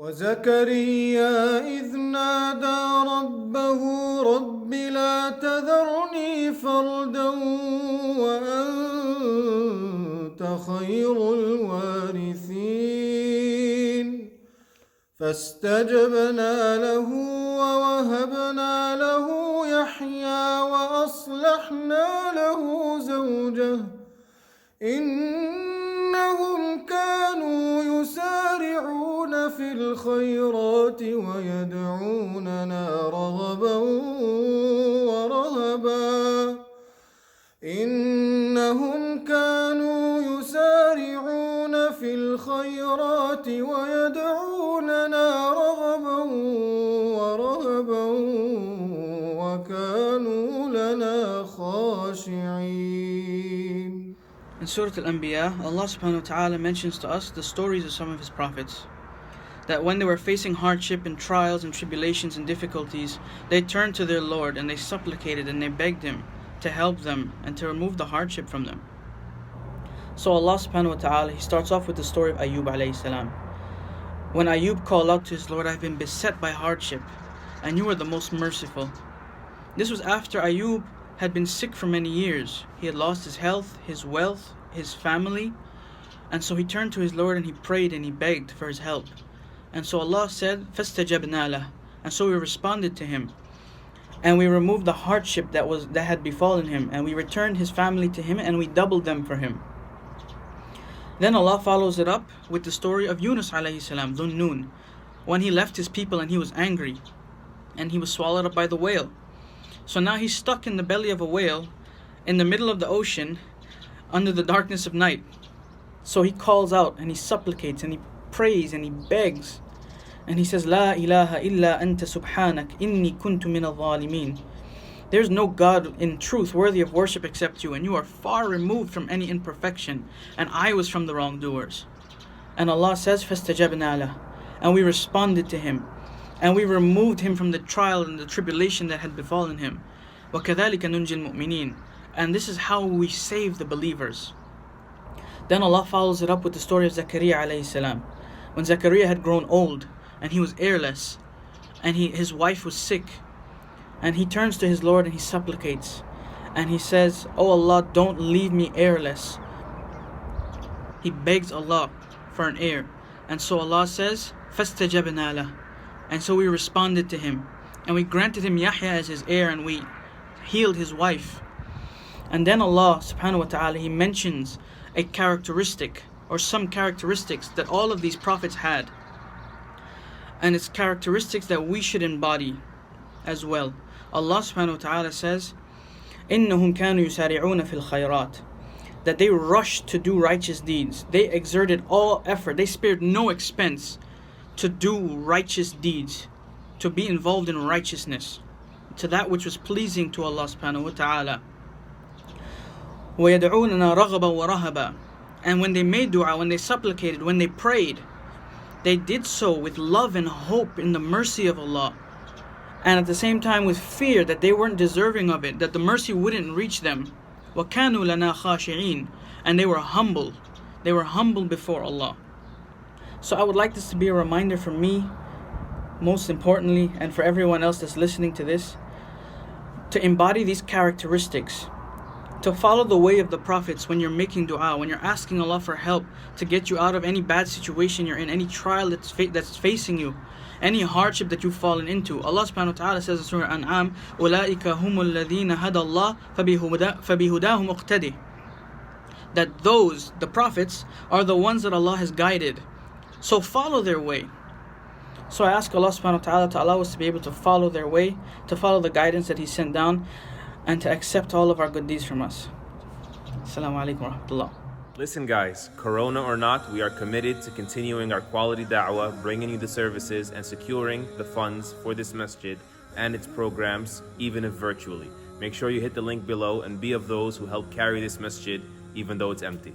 وزكريا إذ نادى ربه رب لا تذرني فردا وأنت خير الوارثين فاستجبنا له ووهبنا له يحيى وأصلحنا له زوجه إنهم كانوا يسارعون في الخيرات ويدعوننا رغبا ورهبا إنهم كانوا يسارعون في الخيرات ويدعوننا رغبا ورهبا وكانوا لنا خاشعين. In Surah Al-Anbiya, Allah subhanahu wa ta'ala mentions to us the stories of some of His prophets. That when they were facing hardship and trials and tribulations and difficulties, they turned to their Lord and they supplicated and they begged Him to help them and to remove the hardship from them. So Allah subhanahu wa ta'ala, He starts off with the story of Ayub alayhi salam. When Ayub called out to his Lord, I've been beset by hardship and you are the most merciful. This was after Ayub had been sick for many years. He had lost his health, his wealth, his family, and so he turned to his Lord and he prayed and he begged for his help. And so Allah said, فَاسْتَجَبْنَا لَهُ, and so we responded to him. And we removed the hardship that had befallen him, and we returned his family to him, and we doubled them for him. Then Allah follows it up with the story of Yunus alayhi salam, Dhun Nun, when he left his people and he was angry, and he was swallowed up by the whale. So now he's stuck in the belly of a whale, in the middle of the ocean, under the darkness of night. So he calls out and he supplicates and he prays and he begs. And he says, La ilaha illa anta subhanak inni kuntu min al-zalimin. There's no God in truth worthy of worship except you, and you are far removed from any imperfection, and I was from the wrongdoers. And Allah says, فَاسْتَجَبْنَا لَهُ, and we responded to him. And we removed him from the trial and the tribulation that had befallen him. وَكَذَلِكَ نُنْجِي الْمُؤْمِنِينَ. And this is how we save the believers. Then Allah follows it up with the story of Zakaria alayhi salam. When Zakaria had grown old and he was heirless and his wife was sick, and he turns to his Lord and he supplicates and he says, Oh Allah, don't leave me heirless. He begs Allah for an heir. And so Allah says, فَاسْتَجَبْنَا لَهُ, and so we responded to him and we granted him Yahya as his heir and we healed his wife. And then Allah subhanahu wa ta'ala, He mentions a characteristic or some characteristics that all of these prophets had, and it's characteristics that we should embody as well. Allah subhanahu wa ta'ala says, إِنَّهُمْ كَانُوا يُسَارِعُونَ فِي الْخَيْرَاتِ, that they rushed to do righteous deeds. They exerted all effort, they spared no expense to do righteous deeds, to be involved in righteousness, to that which was pleasing to Allah subhanahu wa ta'ala. وَيَدْعُونَنَا رَغَبًا وَرَهَبًا, and when they made dua, when they supplicated, when they prayed, they did so with love and hope in the mercy of Allah, and at the same time with fear that they weren't deserving of it, that the mercy wouldn't reach them. وَكَانُوا لَنَا خَاشِعِينَ, and they were humble before Allah. So I would like this to be a reminder for me, most importantly, and for everyone else that's listening to this, to embody these characteristics, to follow the way of the prophets when you're making dua, when you're asking Allah for help to get you out of any bad situation you're in, any trial that's facing you, any hardship that you've fallen into. Allah subhanahu wa ta'ala says in Surah An'am, أُولَٰئِكَ هُمُ الَّذِينَ هَدَى اللَّهُ فَبِهُدَاهُمْ اقْتَدِي, that those, the prophets, are the ones that Allah has guided. So follow their way. So I ask Allah subhanahu wa ta'ala to allow us to be able to follow their way, to follow the guidance that He sent down, and to accept all of our good deeds from us. Assalamu alaikum wa rahmatullah. Listen guys, Corona or not, we are committed to continuing our quality da'wah, bringing you the services and securing the funds for this masjid and its programs, even if virtually. Make sure you hit the link below and be of those who help carry this masjid even though it's empty.